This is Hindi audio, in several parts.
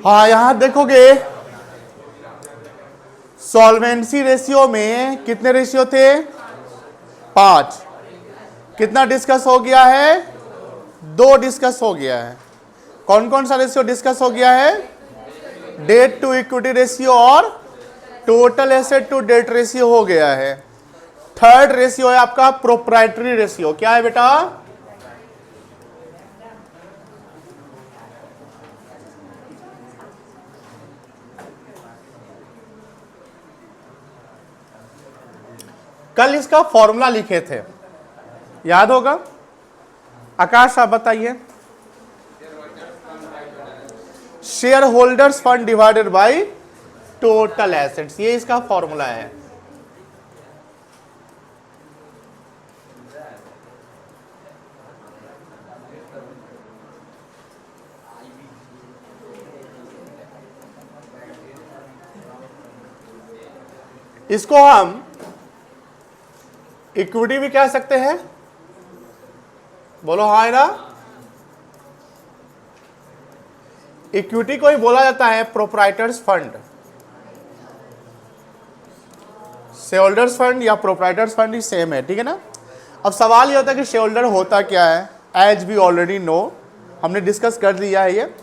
हाँ, यहां देखोगे सॉल्वेंसी रेशियो में कितने रेशियो थे? 5। कितना डिस्कस हो गया है? 2 डिस्कस हो गया है। कौन कौन सा रेशियो डिस्कस हो गया है? डेट टू इक्विटी रेशियो और total asset to debt ratio हो गया है। थर्ड रेशियो है आपका प्रोप्राइटरी रेशियो। क्या है बेटा? कल इसका फॉर्मूला लिखे थे, याद होगा? आकाश आप बताइए। Share holders fund divided by total assets, ये इसका फॉर्मूला है। इसको हम इक्विटी भी कह सकते हैं। बोलो हाँ है ना? इक्विटी को ही बोला जाता है proprietors fund. Share holders fund या प्रोप्राइटर्स फंड ही सेम है, ठीक है ना? अब सवाल ये होता है कि शेयर होल्डर होता क्या है? एज वी ऑलरेडी नो, हमने डिस्कस कर लिया है ये।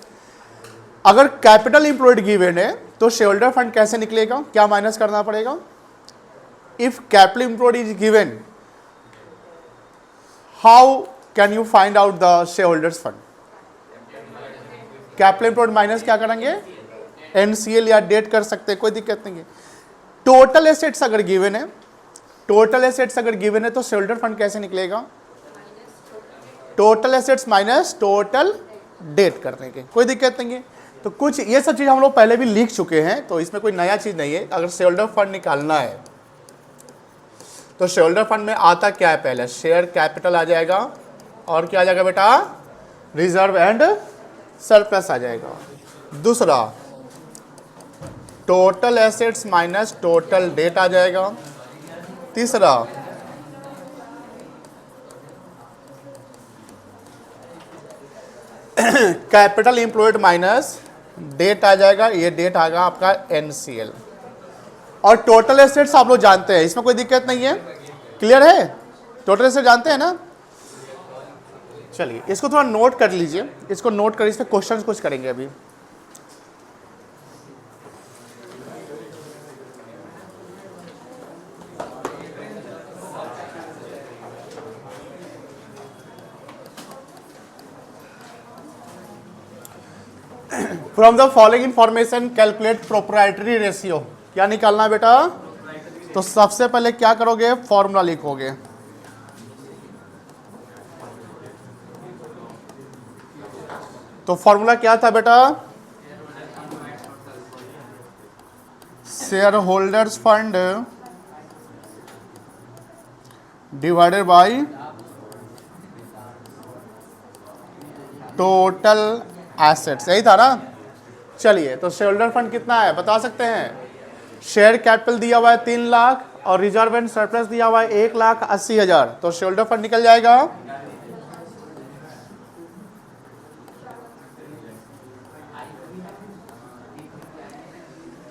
अगर कैपिटल इंप्लॉयड गिवन है तो शेयर होल्डर फंड कैसे निकलेगा? क्या माइनस करना पड़ेगा? If capital employed is given, how can you find out the share holders fund? Capital employed minus क्या करेंगे? एनसीएल या डेट कर सकते हैं, कोई दिक्कत नहीं है। टोटल एसेट्स अगर गिवन है, टोटल एसेट्स अगर गिवन है तो शेयर होल्डर फंड कैसे निकलेगा? Total assets minus total date करने के, कोई दिक्कत नहीं है। तो कुछ ये सब चीज हम लोग पहले भी लिख चुके हैं, तो इसमें कोई नया चीज नहीं है। अगर शेयर होल्डर फंड निकालना है तो शेयर होल्डर फंड में आता क्या है? पहले शेयर कैपिटल आ जाएगा और क्या आ जाएगा बेटा? रिजर्व एंड सरप्लस आ जाएगा। दूसरा total assets minus total debt आ जाएगा। तीसरा कैपिटल इंप्लॉयड माइनस डेट आ जाएगा, ये डेट आएगा आपका एनसीएल। और टोटल एसेट्स आप लोग जानते हैं, इसमें कोई दिक्कत नहीं है। क्लियर है? टोटल एसेट जानते हैं ना? चलिए इसको थोड़ा नोट कर लीजिए, इसको नोट कर, इसमें क्वेश्चंस कुछ करेंगे अभी। From the following information calculate proprietary ratio. क्या निकालना है बेटा? तो सबसे पहले क्या करोगे? फॉर्मूला लिखोगे। तो फॉर्मूला क्या था बेटा? Share holders fund divided by total assets, यही था ना? चलिए तो शेयर होल्डर फंड कितना है बता सकते हैं? शेयर कैपिटल दिया हुआ है 3 लाख और रिजर्व एंड सरप्लस दिया हुआ है 1,80,000, तो शेयर होल्डर फंड निकल जाएगा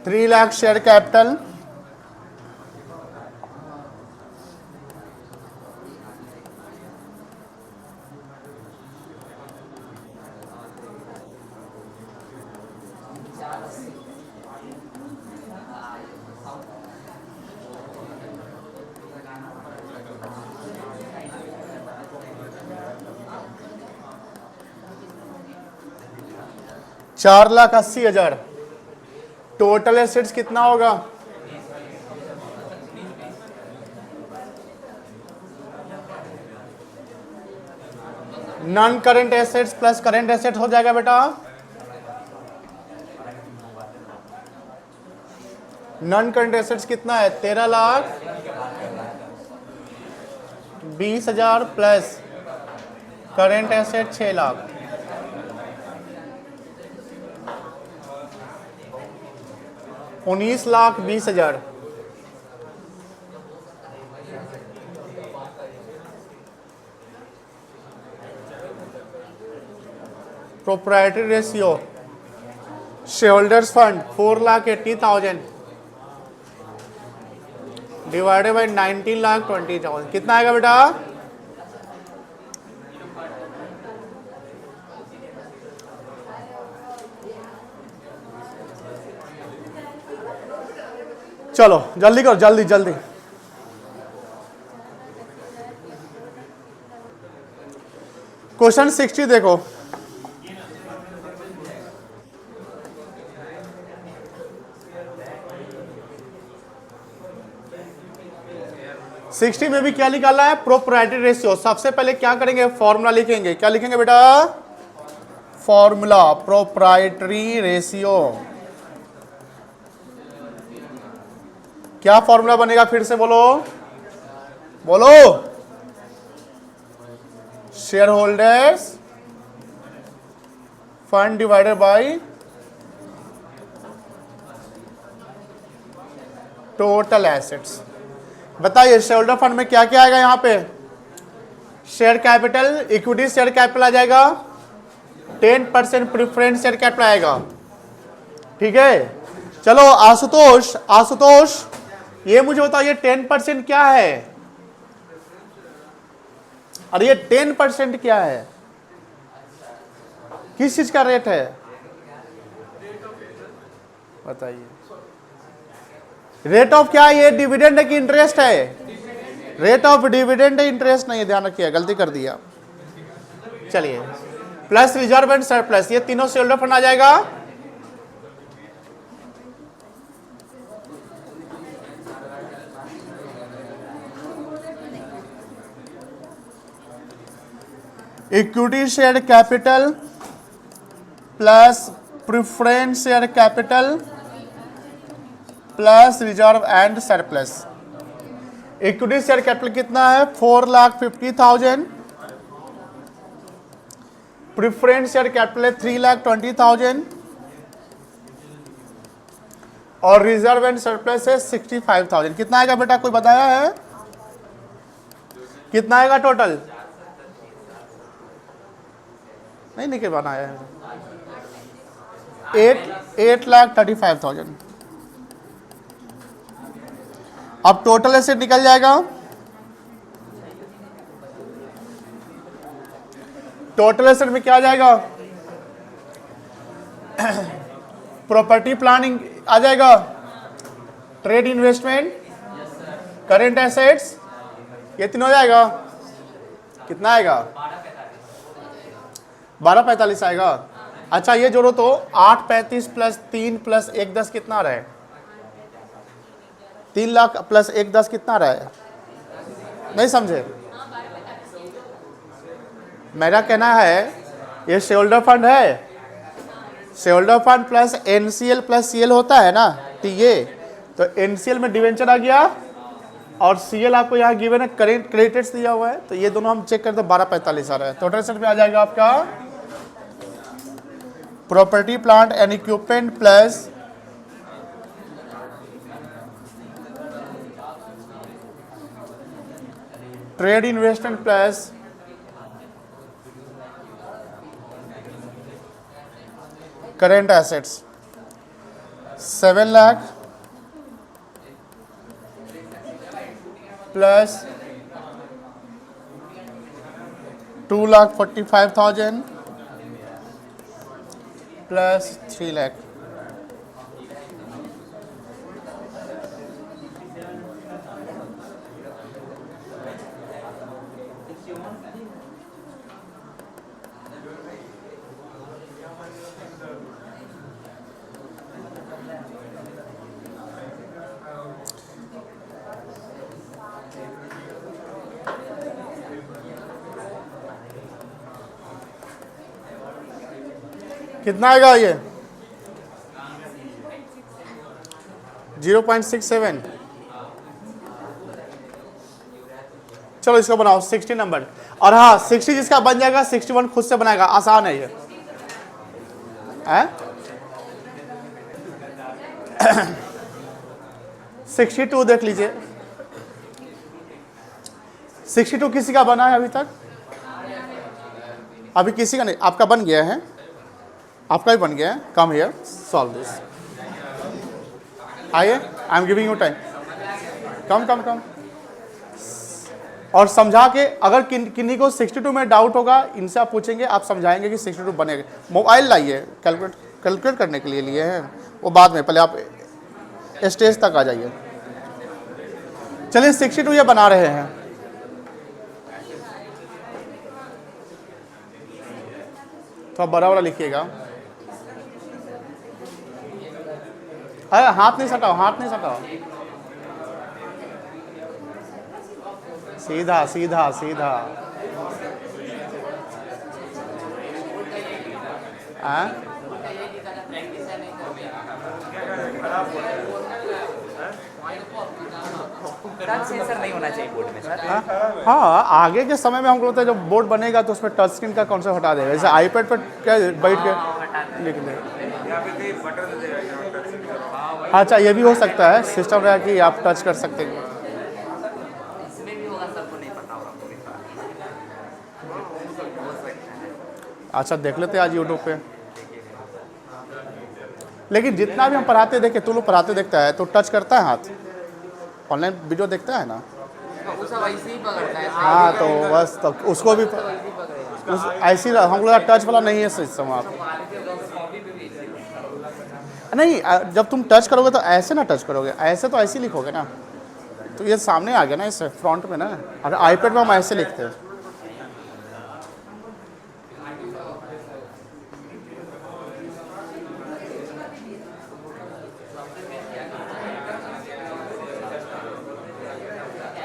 3 lakh share capital, $4,80,000। Total assets कितना होगा? Non current assets plus current asset हो जाएगा बेटा। नॉन करेंट एसेट्स कितना है? 13,20,000 plus current asset 6 lakh. $19,20,000। Proprietary ratio share holders fund 4,80,000 divided by 19,20,000 कितना आएगा बेटा? चलो जल्दी करो, जल्दी जल्दी। क्वेश्चन 60 देखो। सिक्सटी में भी क्या निकालना है? Proprietary ratio. सबसे पहले क्या करेंगे? फॉर्मूला लिखेंगे। क्या लिखेंगे बेटा? Formula proprietary ratio. क्या फॉर्मूला बनेगा? फिर से बोलो, बोलो। Share holders fund divided by total assets. बताइए शेयर होल्डर फंड में क्या क्या आएगा? यहां पे share capital, equity share capital आ जाएगा, 10% प्रेफरेंस शेयर कैपिटल आएगा। ठीक है, चलो आशुतोष, आशुतोष ये मुझे बताइए 10% क्या है? और ये 10% क्या है? किस चीज का रेट है? बताइए। रेट ऑफ क्या है? ये डिविडेंड है कि इंटरेस्ट है? रेट ऑफ डिविडेंड है, इंटरेस्ट नहीं है। ध्यान रखिए, गलती कर दिया। चलिए, प्लस रिजर्व एंड सरप्लस, ये तीनों शेयर होल्डर फंड आ जाएगा। Equity share capital plus preference share capital plus reserve and surplus. Equity share capital कितना है? 4,50,000। प्रेफरेंस शेयर कैपिटल है 3,20,000 और रिजर्व एंड सरप्लस है 65,000। कितना आएगा बेटा? कोई बताया है? कितना आएगा टोटल? नहीं निकल बनाया है। 8,35,000। अब टोटल एसेट निकल जाएगा। टोटल एसेट में क्या आ जाएगा? प्रॉपर्टी प्लानिंग आ जाएगा, ट्रेड इन्वेस्टमेंट, करेंट एसेट्स, ये तीनों हो जाएगा। कितना आएगा? 12,45 आएगा। अच्छा ये जोड़ो तो 8,35 प्लस 3 प्लस 1 10 कितना रहे? 3 लाख प्लस 1 10 कितना रहे? नहीं समझे? मेरा कहना है ये शेयर होल्डर फंड है, share holder fund plus NCL plus CL होता है ना, टीए। तो एनसीएल में डिवेंचर आ गया और सीएल आपको यहाँ गिवन है, करेंट क्रेडिटर्स दिया हुआ है। तो ये दोनों हम चेक करते हैं, 12,45 आ रहा है। टोटल एसेट में आ जाएगा आपका property plant and equipment plus trade investment plus current assets 7 lakh plus 2,45,000 plus 3 lakh. कितना आएगा ये? 0.67। चलो इसको बनाओ 60 नंबर। और हाँ 60 जिसका बन जाएगा 61 खुद से बनाएगा, आसान है ये। 62 देख लीजिए। 62 किसी का बना है अभी तक? अभी किसी का नहीं, आपका बन गया है। आपका ही बन गया है। Come here, solve this. आइए, I am giving you time. Come come come और समझा के, अगर किन्हीं को 62 में डाउट होगा, इनसे आप पूछेंगे, आप समझाएंगे कि 62 बनेगा। मोबाइल लाइए, कैलकुलेट करने के लिए लिए हैं, वो बाद में, पहले आप स्टेज तक आ जाइए। चलिए 62 ये बना रहे हैं। तो आप बड़ा बड़ा लिखिएगा। अरे हाथ नहीं सटाओ, हाथ नहीं सटाओ, सीधा सीधा सीधा। टच सेंसर नहीं होना चाहिए बोर्ड में सर। हाँ, आगे के समय में हमको लगता है जब बोर्ड बनेगा तो उसमें टच स्क्रीन का कॉन्सेप्ट हटा देगा। जैसे आईपैड पर क्या बैठ के लिख दे। अच्छा, ये भी हो सकता है, सिस्टम रहा कि आप टच कर सकते हैं। इसमें भी होगा, सबको नहीं पता होगा पूरी तरह। अच्छा, देख लेते हैं आज यूट्यूब पे। लेकिन जितना भी हम पढ़ाते देखे, तू लोग पढ़ाते देखता है तो टच करता है हाथ, ऑनलाइन वीडियो देखता है ना, वो सब ऐसे ही पकड़ता है। हाँ तो बस, तो उसको भी ऐसी हम लोग टच वाला नहीं है सिस्टम। आप नहीं, जब तुम टच करोगे तो ऐसे ना टच करोगे, ऐसे तो ऐसे लिखोगे ना, तो ये सामने आ गया ना, इस फ्रंट में ना। अगर आईपैड में हम ऐसे लिखते हैं।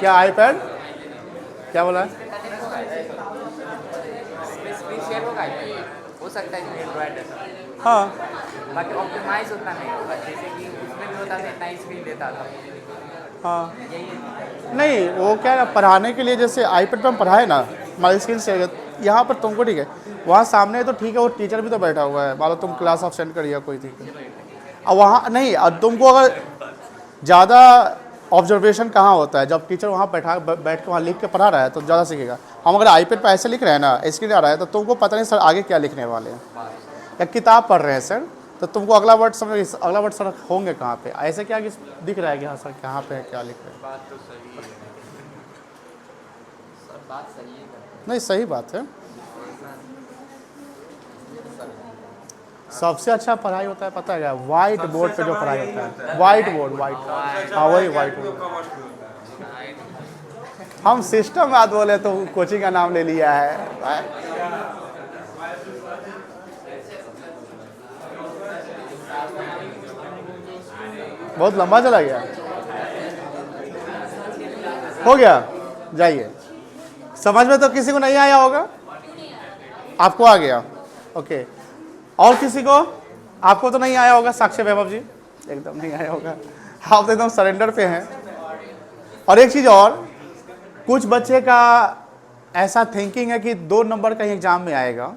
क्या आईपैड, क्या बोला? स्क्रीन शेयर होगा, हो सकता है एंड्रॉइड, हाँ, बाकी ऑप्टिमाइज उतना नहीं होगा, जैसे कि उसमें भी होता था, इतना स्क्रीन देता था। हाँ, यही नहीं वो क्या है, पढ़ाने के लिए जैसे आईपैड पर हम पढ़ाए ना, हमारी स्क्रीन से यहाँ पर तुमको ठीक है, वहाँ सामने तो ठीक है, वो टीचर भी तो बैठा हुआ है, मान लो तुम क्लास ऑब्सेंट करिए कोई, ठीक है। अब वहाँ नहीं, अब तुमको अगर ज़्यादा ऑब्जर्वेशन कहाँ होता है, जब टीचर वहाँ बैठ के वहाँ लिख के पढ़ा रहा है तो ज़्यादा सीखेगा। हम अगर आईपैड पर ऐसे लिख रहे हैं ना, स्क्रीन आ रहा है, तो तुमको पता नहीं सर आगे क्या लिखने वाले हैं, या किताब पढ़ रहे हैं सर, तो तुमको अगला वर्ड समझ, अगला वर्ड सर होंगे कहाँ पे, ऐसे क्या कि दिख रहा है कि हाँ सर कहाँ पे है, क्या लिख रहे हैं। बात तो सही है सर, बात सही है। नहीं, सही बात है। सबसे अच्छा पढ़ाई होता है पता है क्या, वाइट बोर्ड पे जो पढ़ाई होता है, वाइट बोर्ड, वाइट, हाँ वही वाइट बोर्ड। हम सिस्टम बात बोले तो कोचिंग का नाम ले लिया है। बहुत लंबा चला गया, हो गया, जाइए। समझ में तो किसी को नहीं आया होगा, आपको आ गया, ओके। और किसी को, आपको तो नहीं आया होगा, साक्षी वैभव जी एकदम नहीं आया होगा, आप तो एकदम सरेंडर पे हैं। और एक चीज़ और, कुछ बच्चे का ऐसा थिंकिंग है कि 2 नंबर का ही एग्जाम में आएगा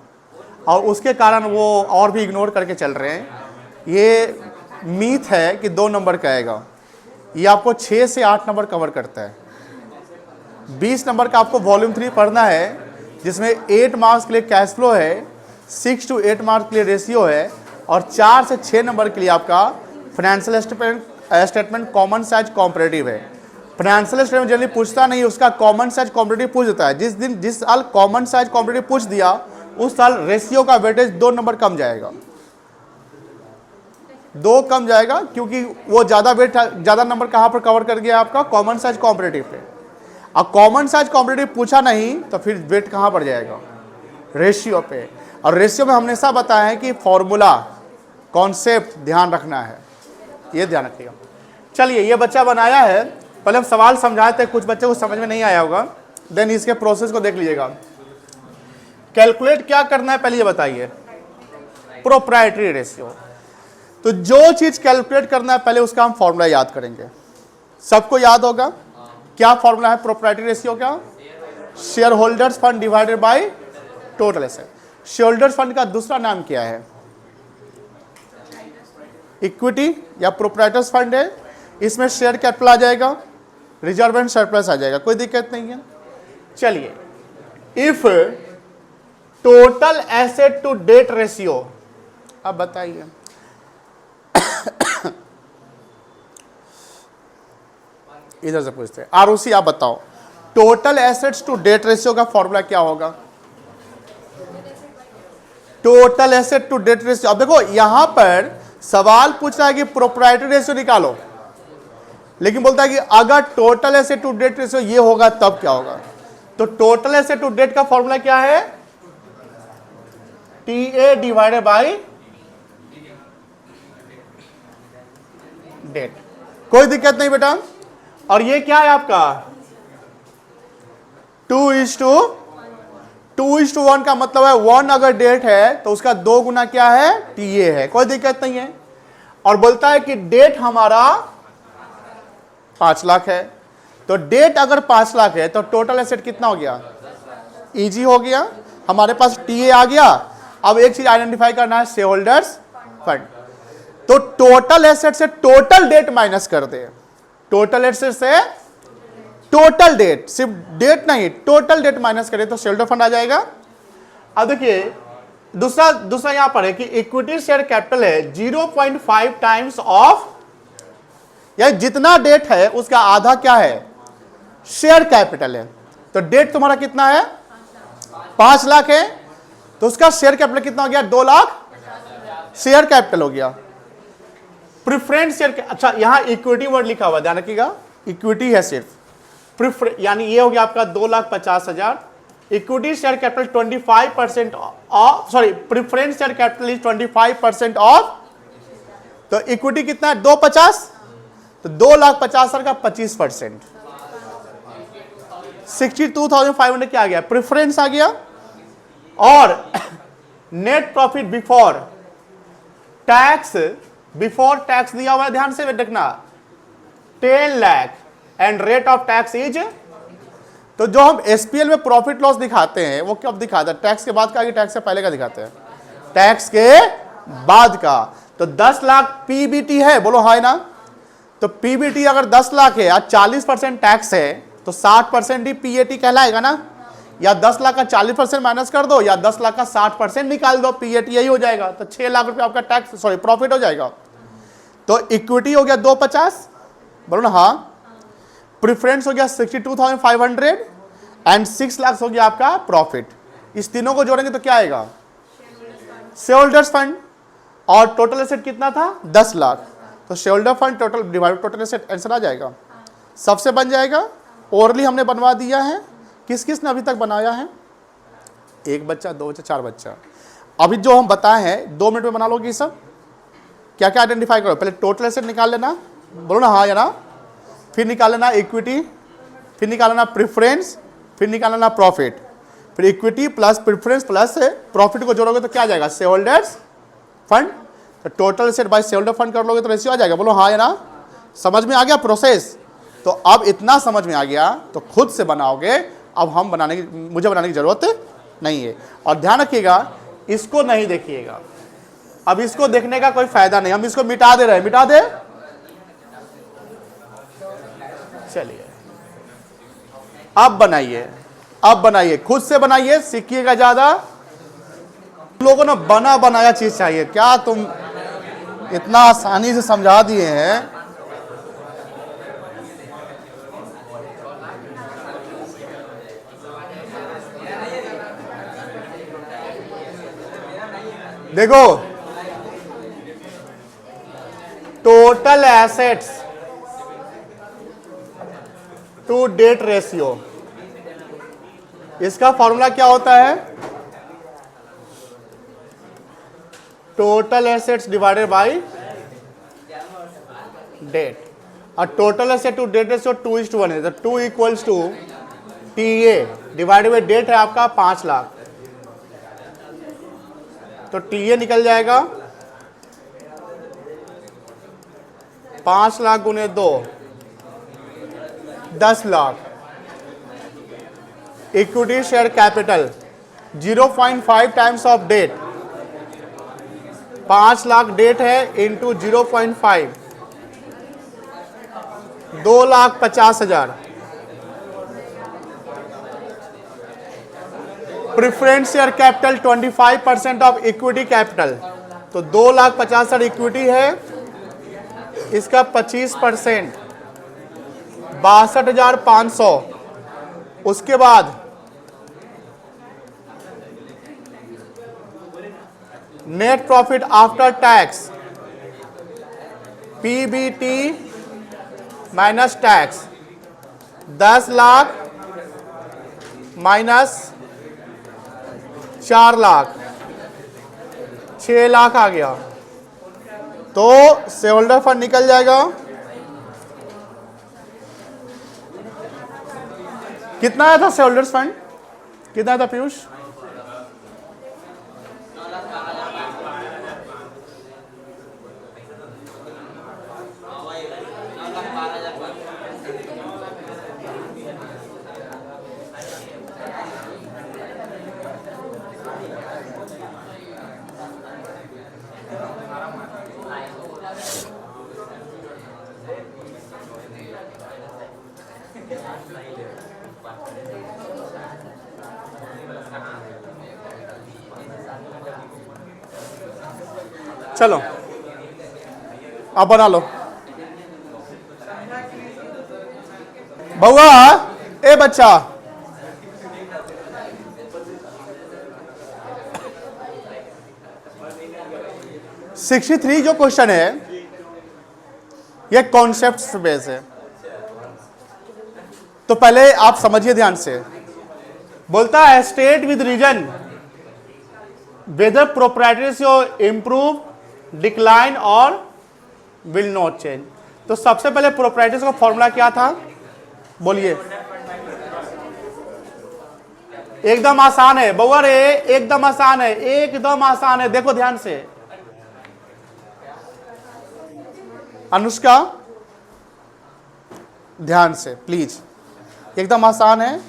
और उसके कारण वो और भी इग्नोर करके चल रहे हैं। ये मीथ है कि 2 नंबर का आएगा, ये आपको 6 से 8 नंबर कवर करता है। 20 नंबर का आपको वॉल्यूम 3 पढ़ना है, जिसमें 8 मार्क्स के लिए कैश फ्लो है, 6 to 8 मार्क्स के लिए रेशियो है, और 4 से 6 नंबर के लिए आपका financial statement common size comparative है। फाइनेंशियल स्टेटमेंट जनरली पूछता नहीं, उसका कॉमन साइज कॉम्परेटिव पूछ देता है। जिस साल कॉमन साइज कॉम्परेटिव पूछ दिया, उस साल रेशियो का वेटेज 2 नंबर कम जाएगा, 2 कम जाएगा, क्योंकि वो ज़्यादा नंबर कहाँ पर कवर कर गया आपका, कॉमन साइज कॉम्परेटिव पे। अब कॉमन साइज कॉम्परेटिव पूछा नहीं तो फिर वेट कहाँ पर जाएगा, रेशियो पे। और रेशियो में हमने ऐसा बताया है कि फॉर्मूला, कॉन्सेप्ट ध्यान रखना है, ये ध्यान रखिएगा। चलिए, ये बच्चा बनाया है, पहले हम सवाल समझाते हैं, कुछ बच्चे को समझ में नहीं आया होगा, देन इसके प्रोसेस को देख लीजिएगा। कैलकुलेट क्या करना है पहले ये बताइए, प्रोप्राइटरी रेशियो। तो जो चीज कैलकुलेट करना है पहले उसका हम फॉर्मूला याद करेंगे, सबको याद होगा। क्या फॉर्मूला है प्रोप्राइटरी रेशियो का, share holders fund divided by total asset. Share holders fund का दूसरा नाम क्या है, इक्विटी या प्रोप्राइटर्स फंड है। इसमें शेयर कैपिटल आ जाएगा, रिजर्व एंड सरप्लस आ जाएगा, कोई दिक्कत नहीं है। चलिए, if total asset to debt ratio अब बताइए इधर से पूछते हैं। आरुषि आप बताओ, total assets to debt ratio का फॉर्मूला क्या होगा? Total asset to debt ratio, अब देखो यहां पर सवाल पूछ रहा है कि प्रोप्राइटरी रेशियो निकालो, लेकिन बोलता है कि अगर total asset to debt ratio ये होगा तब क्या होगा? तो टोटल एसेट टू डेट का फॉर्मूला क्या है? TA divided by debt. कोई दिक्कत नहीं बेटा। और ये क्या है आपका 2:1 का मतलब है 1 अगर डेट है तो उसका 2 गुना क्या है? TA है। कोई दिक्कत नहीं है। और बोलता है कि डेट हमारा 5 लाख है, तो डेट अगर 5 लाख है तो टोटल एसेट कितना हो गया? इजी हो गया, हमारे पास TA आ गया। अब एक चीज आइडेंटिफाई करना है, शेयर होल्डर्स फंड। तो टोटल एसेट से टोटल डेट माइनस कर दे, टोटल एसेट से टोटल डेट, सिर्फ डेट नहीं टोटल डेट माइनस करें तो शेयर होल्डर फंड आ जाएगा। अब देखिए दूसरा यहां पर है कि इक्विटी शेयर कैपिटल है 0.5 टाइम्स ऑफ, यानी जितना डेट है उसका आधा क्या है? शेयर कैपिटल है। तो डेट तुम्हारा कितना है? 5 लाख है, तो उसका शेयर कैपिटल कितना हो गया? 2 लाख शेयर कैपिटल हो गया। प्रिफरेंस शेयर, अच्छा यहां इक्विटी वर्ड लिखा हुआ ध्यान रखिएगा, इक्विटी है सिर्फ, यानी ये हो गया आपका 2,50,000। Equity share capital 25% of, sorry preference share capital is 25% of, तो इक्विटी कितना है? 250, तो 2,50,000 का 25%, 62,500 क्या आ गया? प्रिफरेंस आ गया। और net profit before tax, before tax दिया हुआ है, ध्यान से देखना, 10 lakh and rate of tax is, तो जो हम SPL में प्रॉफिट लॉस दिखाते हैं वो कब दिखाते हैं? टैक्स के बाद का कि टैक्स से पहले का दिखाते हैं? टैक्स के बाद का। तो 10 लाख PBT है, बोलो हाँ ना। तो PBT अगर 10 लाख है और 40% टैक्स है तो 60% ही PAT कहलाएगा ना। या 10 लाख का 40% माइनस कर दो या 10 लाख का 60% निकाल दो, PAT यही हो जाएगा। तो 6 लाख रुपए आपका टैक्स, सॉरी प्रॉफिट हो जाएगा। तो इक्विटी हो गया 250, बोलो ना हाँ। प्रिफरेंस हो गया 62,500 एंड 6 लाख हो गया आपका प्रॉफिट। इस तीनों को जोड़ेंगे तो क्या आएगा? Share holders fund. और टोटल एसेट कितना था? 10 लाख। तो share holder fund total divide total asset answer आ जाएगा, सबसे बन जाएगा। ओरली हमने बनवा दिया है। किस किस ने अभी तक बनाया है? 1 बच्चा, 2 बच्चा, 4 बच्चा। अभी जो हम बताए हैं 2 मिनट में बना लोगे सब। क्या क्या आइडेंटिफाई करो? पहले टोटल एसेट निकाल लेना, बोलो ना हाँ या ना। फिर निकाल लेना इक्विटी, फिर निकाल लेना प्रिफरेंस, फिर निकाल लेना प्रॉफिट। फिर equity plus preference plus profit को जोड़ोगे तो क्या आ जाएगा? Share holders fund. तो total asset by share holder fund कर लोगे तो रेशियो आ जाएगा, बोलो हाँ या ना। समझ में आ गया प्रोसेस? तो अब इतना समझ में आ गया तो खुद से बनाओगे। अब हम मुझे बनाने की जरूरत नहीं है। और ध्यान रखिएगा, इसको नहीं देखिएगा, अब इसको देखने का कोई फायदा नहीं, हम इसको मिटा दे रहे हैं। मिटा दे, चलिए अब बनाइए, अब बनाइए, खुद से बनाइए, सीखिएगा ज्यादा। लोगों ने बना बनाया चीज चाहिए, क्या तुम इतना आसानी से समझा दिए हैं। देखो total assets to debt ratio, इसका फॉर्मूला क्या होता है? Total assets divided by debt. और total asset to debt ratio 2:1 है, तो 2 equals to TA divided by debt है आपका 5 लाख, तो TA निकल जाएगा 5 लाख गुने 2, 10 lakh. Equity share capital 0.5 times of debt, 5 lakh debt है into 0.5, 2,50,000। Preference share capital 25% of equity capital, तो तो 2,50,000 इक्विटी है, इसका 25% 62,500। उसके बाद net profit after tax PBT minus tax 10 lakh minus 4 lakh 6 lakh आ गया, तो शेयर होल्डर फंड निकल जाएगा। कितना आया था शेयर होल्डर्स फंड, कितना आया था पीयूष? चलो अब बना लो। बउआ, ए बच्चा, (63) जो क्वेश्चन है ये कॉन्सेप्ट बेस है, तो पहले आप समझिए ध्यान से। बोलता है state with reason whether proprietary ratio improve, decline और विल नॉट चेंज। तो सबसे पहले प्रोप्राइटरी का फॉर्मूला क्या था, बोलिए। एकदम आसान है बउआ रे, एकदम आसान है, एकदम आसान है। देखो ध्यान से अनुष्का, ध्यान से प्लीज, एकदम आसान है।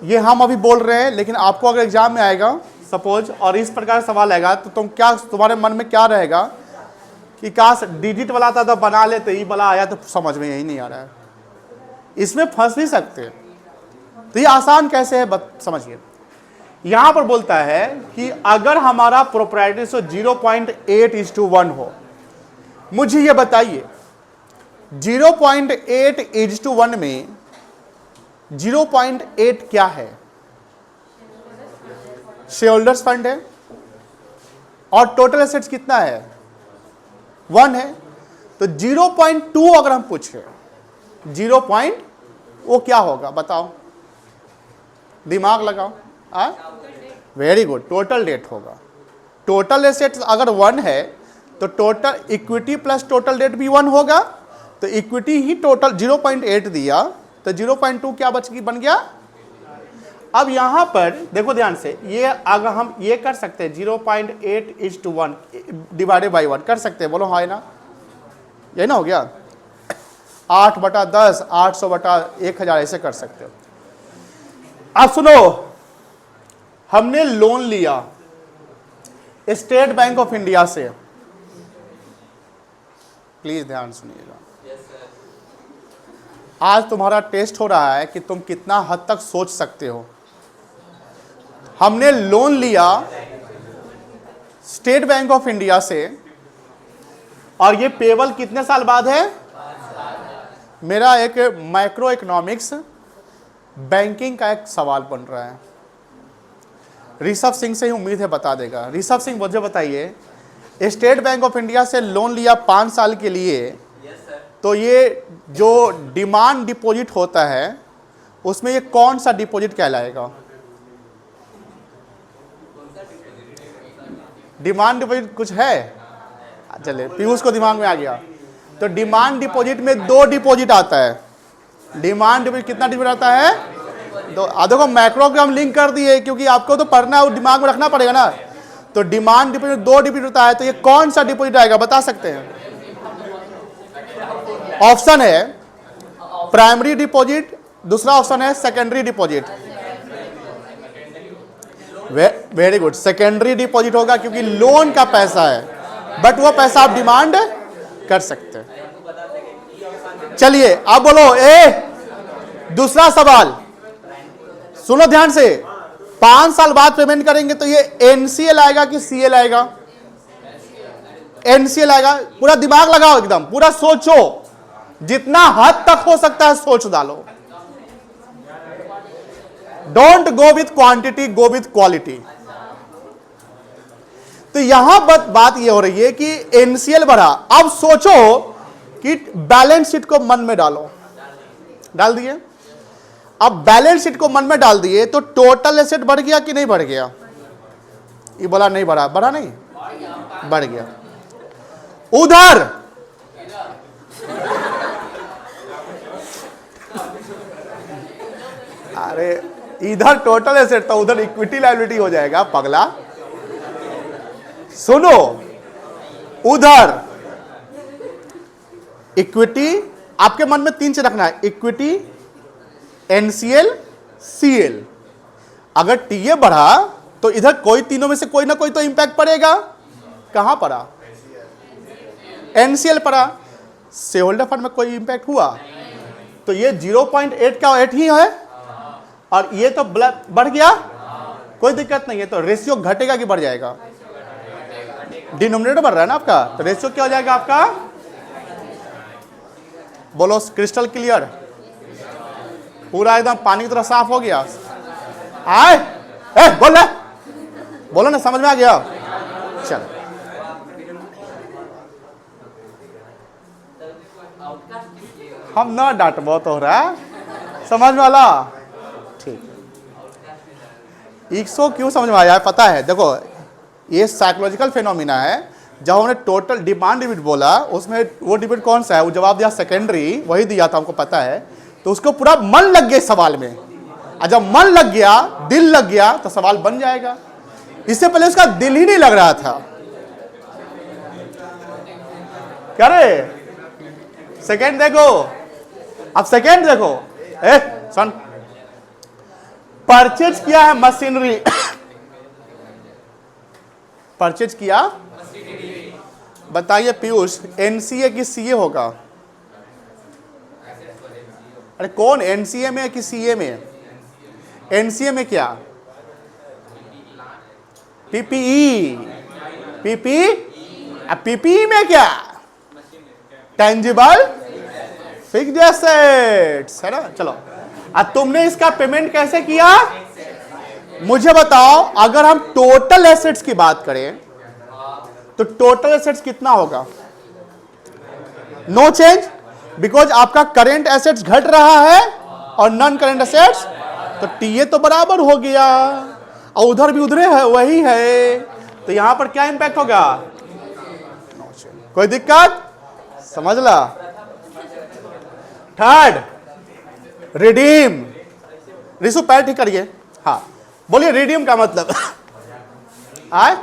ये हम अभी बोल रहे हैं, लेकिन आपको अगर एग्जाम में आएगा सपोज और इस प्रकार सवाल आएगा तो तुम्हारे मन में क्या रहेगा कि काश डिजिट वाला था तो बना लेते, ही वाला आया तो समझ में यही नहीं आ रहा है, इसमें फंस नहीं सकते। तो ये आसान कैसे है समझिए। यहां पर बोलता है कि अगर हमारा प्रोप्राइटरी रेशियो 0.8:1 हो, मुझे ये बताइए 0.8:1 में 0.8 क्या है? शेयर होल्डर्स फंड है, और टोटल एसेट्स कितना है? 1 है। तो 0.2 अगर हम पूछे 0. वो क्या होगा बताओ, दिमाग लगाओ। वेरी गुड, टोटल डेट होगा। टोटल एसेट्स अगर 1 है तो total equity plus total date भी 1 होगा, तो इक्विटी ही टोटल 0.8 दिया, तो 0.2 क्या बन गया। अब यहां पर देखो ध्यान से, ये अगर हम ये कर सकते हैं 0.8:1 डिवाइडेड बाई 1 कर सकते हैं, बोलो हाँ ना, यही ना हो गया। 8/10 800/1000 ऐसे कर सकते हो। अब सुनो, हमने लोन लिया स्टेट बैंक ऑफ इंडिया से, प्लीज ध्यान सुनिएगा। आज तुम्हारा टेस्ट हो रहा है कि तुम कितना हद तक सोच सकते हो। हमने लोन लिया स्टेट बैंक ऑफ इंडिया से, और ये पेबल कितने साल बाद है? मेरा एक माइक्रो इकोनॉमिक्स बैंकिंग का एक सवाल बन रहा है, ऋषभ सिंह से ही उम्मीद है बता देगा। ऋषभ सिंह मुझे बताइए, स्टेट बैंक ऑफ इंडिया से लोन लिया 5 साल के लिए, तो ये जो डिमांड डिपॉजिट होता है उसमें ये कौन सा डिपॉजिट कहलाएगा? डिमांड डिपॉजिट कुछ है? चले पीयूष को दिमाग में आ गया। तो डिमांड डिपॉजिट में 2 डिपॉजिट आता है। डिमांड डिपॉजिट कितना डिपॉजिट आता है? 2। देखो मैक्रो को हम लिंक कर दिए क्योंकि आपको तो पढ़ना है, दिमाग में रखना पड़ेगा ना। तो डिमांड डिपॉजिट 2 डिपॉजिट होता है, तो ये कौन सा डिपॉजिट आएगा बता सकते हैं? ऑप्शन है प्राइमरी डिपॉजिट, दूसरा ऑप्शन है secondary deposit. Very good, secondary deposit होगा क्योंकि लोन का पैसा है, बट वो पैसा आप डिमांड कर सकते हैं। चलिए आप बोलो दूसरा सवाल सुनो ध्यान से। 5 साल बाद पेमेंट करेंगे तो ये एनसीएल आएगा कि सीएल आएगा? एनसीएल आएगा। पूरा दिमाग लगाओ, एकदम पूरा सोचो, जितना हद तक हो सकता है सोच डालो। Don't go with quantity, go with quality. तो यहां बात यह हो रही है कि एनसीएल बढ़ा। अब सोचो कि बैलेंस शीट को मन में डालो, डाल दिए। अब बैलेंस शीट को मन में डाल दिए तो टोटल एसेट बढ़ गया कि नहीं बढ़ गया? ये बोला नहीं बढ़ा, बढ़ा नहीं, बढ़ गया। उधर अरे इधर टोटल एसेट तो उधर इक्विटी लायबिलिटी हो जाएगा पगला। सुनो, उधर इक्विटी आपके मन में 3 से रखना है, इक्विटी, एनसीएल, सीएल। अगर टीए बढ़ा तो इधर कोई तीनों में से कोई ना कोई तो इंपैक्ट पड़ेगा। कहां पड़ा? एनसीएल पड़ा। शेयर होल्डर फंड में कोई इंपैक्ट हुआ? तो ये 0.8 का 8 ही है और ये तो बढ़ गया, कोई दिक्कत नहीं है। तो रेशियो घटेगा कि बढ़ जाएगा? डिनोमिनेटर बढ़ रहा है ना आपका, तो रेशियो क्या हो जाएगा आपका? बोलो, क्रिस्टल क्लियर, पूरा एकदम पानी की तरह साफ हो गया। आए बोल रहे, बोलो ना, समझ में आ गया? चल, हम ना डांट बहुत हो रहा है, समझ में वाला? ठीक, इसको क्यों समझ में आया है पता है? देखो, ये साइकोलॉजिकल फिनोमिना है। जब हमने टोटल डिमांड डिबिट बोला, उसमें वो डिबिट कौन सा है? वो जवाब दिया सेकेंडरी, वही दिया था, हमको पता है। तो उसको पूरा मन लग गया सवाल में, और जब मन लग गया, दिल लग गया, तो सवाल बन जाएगा। इससे पहले उसका दिल ही नहीं लग रहा था। क्या रे? सेकेंड देखो, अब सेकेंड देखो। सुन, परचेज किया है मशीनरी, परचेज किया, बताइए पीयूष, एनसीए की सीए होगा? अरे कौन एनसीए में कि सीए में? एनसीए में क्या? पीपीई, पीपीई में क्या? टेंजिबल फिक्स्ड एसेट्स है ना। चलो, अब तुमने इसका पेमेंट कैसे किया मुझे बताओ। अगर हम टोटल एसेट्स की बात करें तो टोटल एसेट्स कितना होगा? नो चेंज, बिकॉज आपका करेंट एसेट्स घट रहा है और नॉन करेंट एसेट्स, तो टीए तो बराबर हो गया और उधर भी उधरे है, वही है। तो यहां पर क्या इंपैक्ट होगा? नो चेंज, कोई दिक्कत? समझ ला। Third, redeem. रिसु पैर ठीक करिए। हाँ बोलिए, रिडीम का मतलब? आए,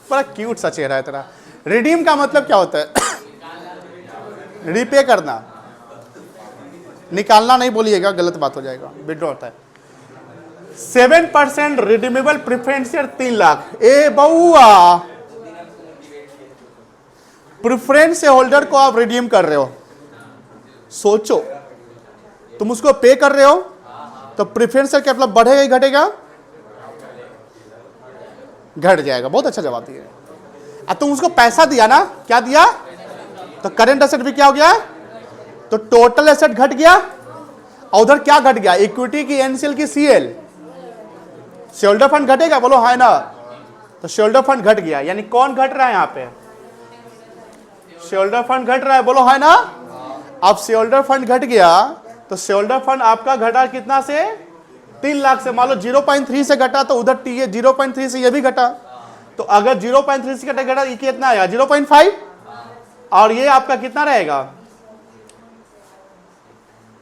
बड़ा क्यूट सा चेहरा है तेरा। रिडीम का मतलब क्या होता है? रिपे करना, निकालना नहीं बोलिएगा, गलत बात हो जाएगा। विड्रॉ होता है 7% रिडीमेबल प्रेफरेंस शेयर 3 लाख। ए बउआ, प्रेफरेंस शेयर होल्डर को आप रिडीम कर रहे हो, सोचो, तुम उसको पे कर रहे हो तो प्रेफरेंस शेयर कैपिटल बढ़ेगा ही घटेगा? घट जाएगा। बहुत अच्छा जवाब दिया। अब तुम उसको पैसा दिया ना, क्या दिया? तो करेंट एसेट भी क्या हो गया? तो टोटल एसेट घट गया और उधर क्या घट गया? इक्विटी की, एनसीएल की, सीएल। शेयरहोल्डर फंड घटेगा? बोलो हाँ ना। तो शेयरहोल्डर फंड घट गया, यानी कौन घट रहा है यहां पे? शेयरहोल्डर फंड घट रहा है, बोलो है ना। अब शेयरहोल्डर फंड घट गया तो शेयरहोल्डर फंड आपका घटा कितना से? 3 लाख से। मान लो 0.3 से घटा तो उधर टीए 0.3 से ये भी घटा। तो अगर 0.3 से घटा ये कितना आया? 0.5। और ये आपका कितना रहेगा?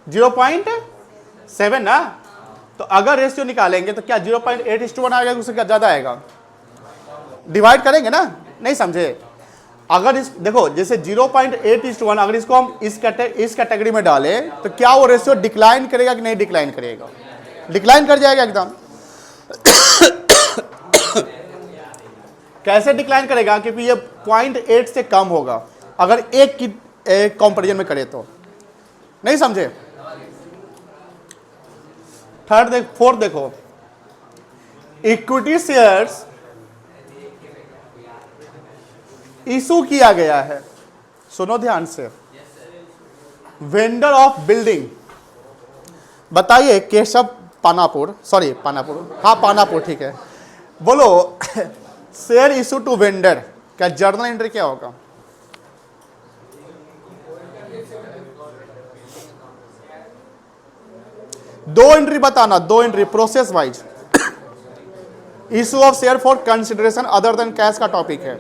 0.7 ना। तो अगर रेशियो निकालेंगे तो क्या 0.8:1 आएगा? उससे क्या ज्यादा आएगा? डिवाइड करेंगे ना, नहीं समझे? अगर इस देखो, जैसे 0.8:1, अगर इसको हम इस कैटेगरी में डालें तो क्या वो रेशियो डिक्लाइन करेगा कि नहीं डिक्लाइन करेगा? डिक्लाइन कर जाएगा एकदम। कैसे डिक्लाइन करेगा? क्योंकि ये 0.8 से कम होगा अगर एक की कंपैरिजन में करें तो। नहीं समझे? फोर्थ देखो, इक्विटी शेयर्स इशू किया गया है, सुनो ध्यान से, वेंडर ऑफ बिल्डिंग, बताइए केशव पानापुर, सॉरी पानापुर, हाँ पानापुर, ठीक है, बोलो शेयर इशू टू वेंडर का जर्नल एंट्री क्या होगा? दो एंट्री बताना, दो entry process wise. Issue of share for consideration other than cash का टॉपिक है।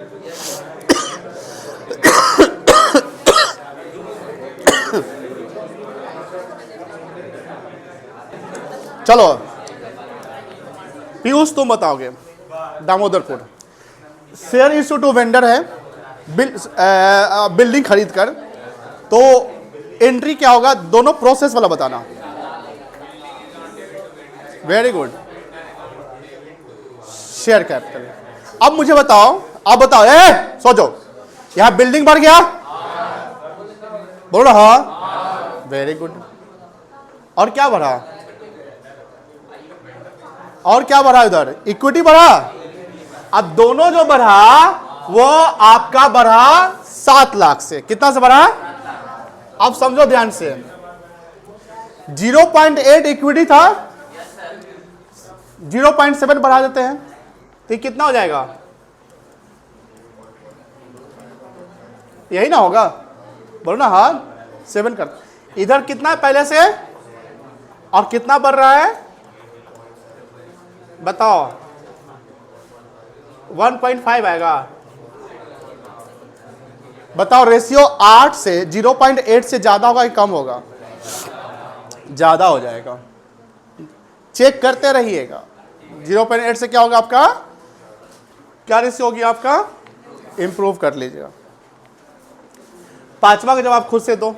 चलो पीयूष तुम बताओगे, Damodarpur, share issue to vendor है बिल्डिंग खरीद कर, तो एंट्री क्या होगा? दोनों प्रोसेस वाला बताना। Very good, share capital. अब मुझे बताओ, आप बताओ, सोचो, यहां बिल्डिंग बढ़ गया, बोलो हाँ, वेरी गुड, और क्या बढ़ा? और क्या बढ़ा? इधर इक्विटी बढ़ा। अब दोनों जो बढ़ा वो आपका बढ़ा 7 लाख से, कितना से बढ़ा? अब समझो ध्यान से, 0.8 इक्विटी था, 0.7 बढ़ा देते हैं तो ये कितना हो जाएगा? यही ना होगा, बोलो ना हाँ, 7 कर। इधर कितना है पहले से और कितना बढ़ रहा है बताओ? 1.5 आएगा। बताओ रेशियो 8 से 0.8 से ज्यादा होगा कि कम होगा? ज्यादा हो जाएगा। चेक करते रहिएगा। 0.8 से क्या होगा आपका? क्या रेशियो होगी आपका? इंप्रूव कर लीजिएगा। 5वां का जवाब खुद से दो।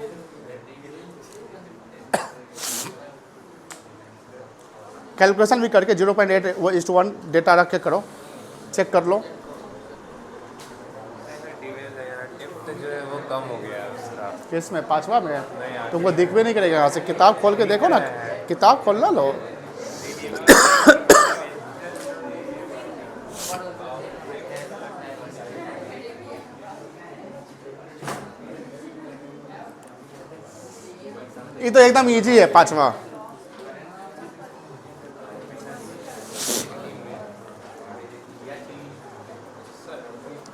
कैलकुलेशन भी करके 0.8 वो 1 डेटा रख के करो, चेक कर लो। जो है वो कम हो गया उसका। किसमें? 5वां में? तुमको दिख भी नहीं करेगा, यहाँ से किताब खोल के देखो ना, किताब खोलना लो। ये तो एकदम इजी है 5वां।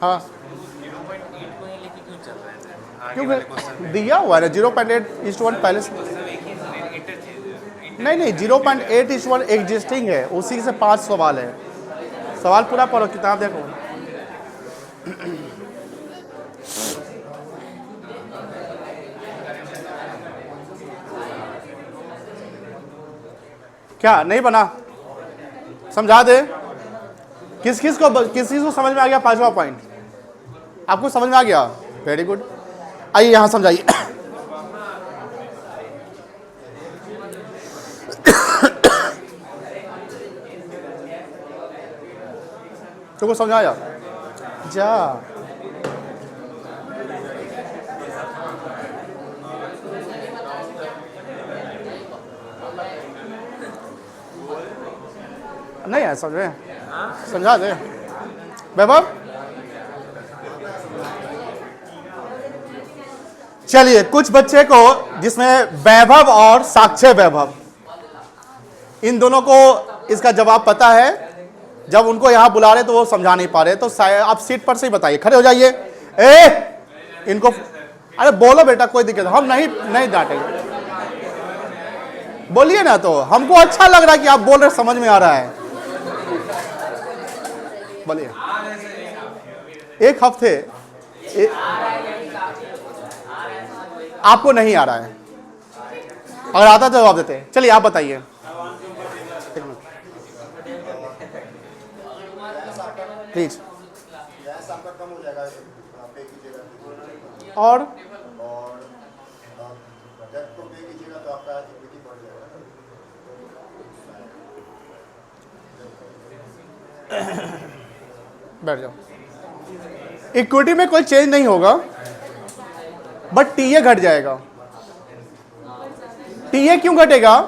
हाँ, 0.8 को ही लेके क्यों चल रहे थे आगे क्योंकि वाले क्वेश्चन में? दिया हुआ है ना 0.8:1 पहले से। नहीं 0.8:1 एग्जिस्टिंग है, उसी से 5 सवाल है। सवाल पूरा पढ़ो, किताब देखो। क्या नहीं बना? समझा दे। किस किस को समझ में आ गया 5वां पॉइंट? आपको समझ में आ गया? Very good. आइए यहां समझाइए। तुमको समझाया जा? नहीं है समझ में? समझा दे वैभव। चलिए कुछ बच्चे को, जिसमें वैभव और साक्ष्य वैभव, इन दोनों को इसका जवाब पता है। जब उनको यहां बुला रहे तो वो समझा नहीं पा रहे, तो आप सीट पर से ही बताइए, खड़े हो जाइए। इनको अरे बोलो बेटा, कोई दिक्कत, हम नहीं डांटेंगे, बोलिए ना। तो हमको अच्छा लग रहा है कि आप बोल रहे, समझ में आ रहा है, बोलिए। एक हफ्ते आपको नहीं आ रहा है, अगर आता तो जवाब देते। चलिए आप बताइए। प्लीज। और बैठ जाओ। इक्विटी में कोई चेंज नहीं होगा, बट टीए घट जाएगा। टीए क्यों घटेगा?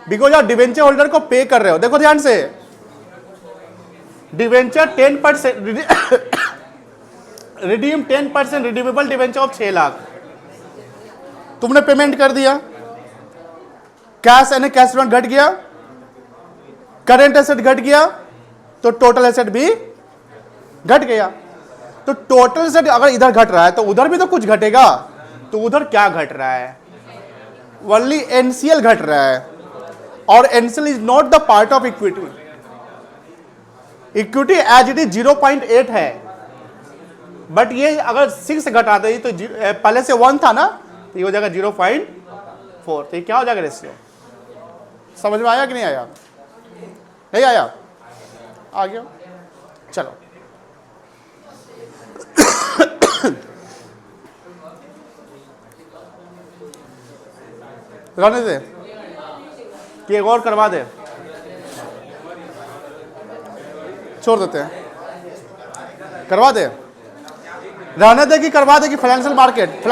बिकॉज आप डिवेंचर होल्डर को पे कर रहे हो। देखो ध्यान से, debenture 10% redeem 10% redeemable debenture of 6 lakh, तुमने पेमेंट कर दिया, कैश एंड कैश इक्विवेलेंट घट गया, करेंट एसेट घट गया, तो टोटल एसेट भी घट गया। तो टोटल एसेट अगर इधर घट रहा है तो उधर भी तो कुछ घटेगा, तो उधर क्या घट रहा है? ओनली एनसीएल घट रहा है, और NCL is not the part of equity. Equity as it is 0.8 है, बट ये अगर 6 घटा दे तो पहले से 1 था ना, तो ये हो जाएगा 0.4। तो ये क्या हो जाएगा रेशियो? समझ में आया कि नहीं आया? नहीं आया? आ गया? चलो रहने दे कि एक और करवा दे, छोड़ देते हैं, करवा दे, रहने दे कि करवा दे कि फाइनेंशियल मार्केट